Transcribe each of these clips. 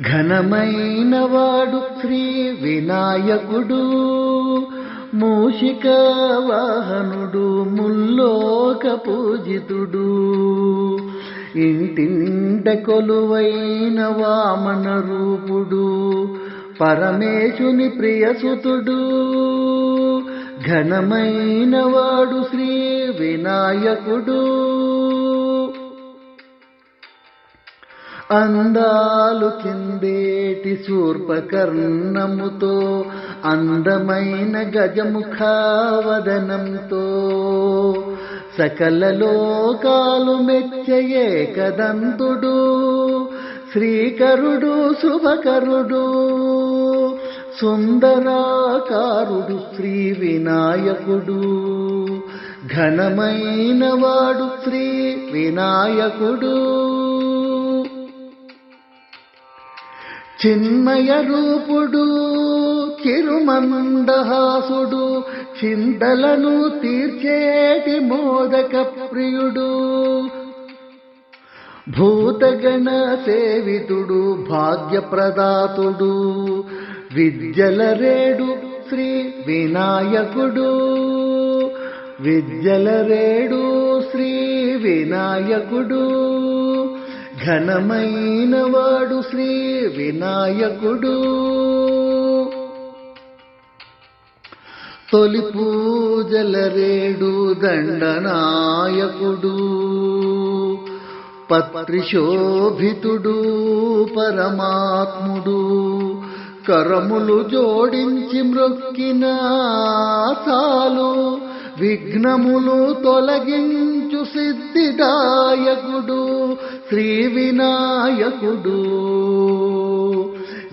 ఘనమైన వాడు శ్రీ వినాయకుడు, మూషిక వాహనుడు, ముల్లోక పూజితుడు. ఇంటింట కొలువైన వామన రూపుడు, పరమేశుని ప్రియసుతుడు. ఘనమైన వాడు శ్రీ వినాయకుడు. అందాలు చిందేటి శూర్పకర్ణముతో, అందమైన గజముఖావదనంతో, సకల లోకాలు మెచ్చే ఏకదంతుడు, శ్రీకరుడు శుభకరుడు, సుందరాకారుడు శ్రీ వినాయకుడు. ఘనమైన వాడు శ్రీ వినాయకుడు. చిన్మయ రూపుడు, చిరుమందహాసుడు, చింతలను తీర్చేటి మోదక ప్రియుడు, భూతగణ సేవితుడు, భాగ్యప్రదాతుడు, విద్యల రేడు శ్రీ వినాయకుడు. విద్యల రేడు శ్రీ వినాయకుడు. ఘనమైన వాడు శ్రీ వినాయకుడు. తొలి పూజల రేడు దండనాయకుడు, పత్రిశోభితుడు, పరమాత్ముడు, కరములు జోడించి మ్రొక్కిన చాలు, విఘ్నములు తొలగించు సిద్ధిదాయకుడు శ్రీ వినాయకుడు.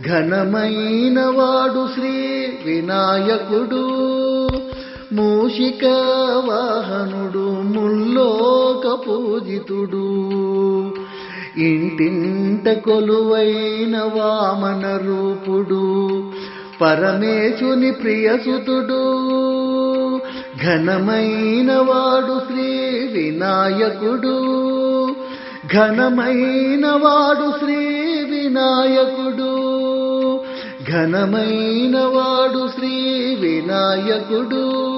ఘనమైన వాడు శ్రీ వినాయకుడు. మూషిక వాహనుడు, ముల్లోక పూజితుడు, ఇంటింట కొలువైన వామన రూపుడు, పరమేశుని ప్రియసుతుడు. ఘనమైన వాడు శ్రీ వినాయకుడు. ఘనమైన వాడు శ్రీ వినాయకుడు. ఘనమైన వాడు శ్రీ వినాయకుడు.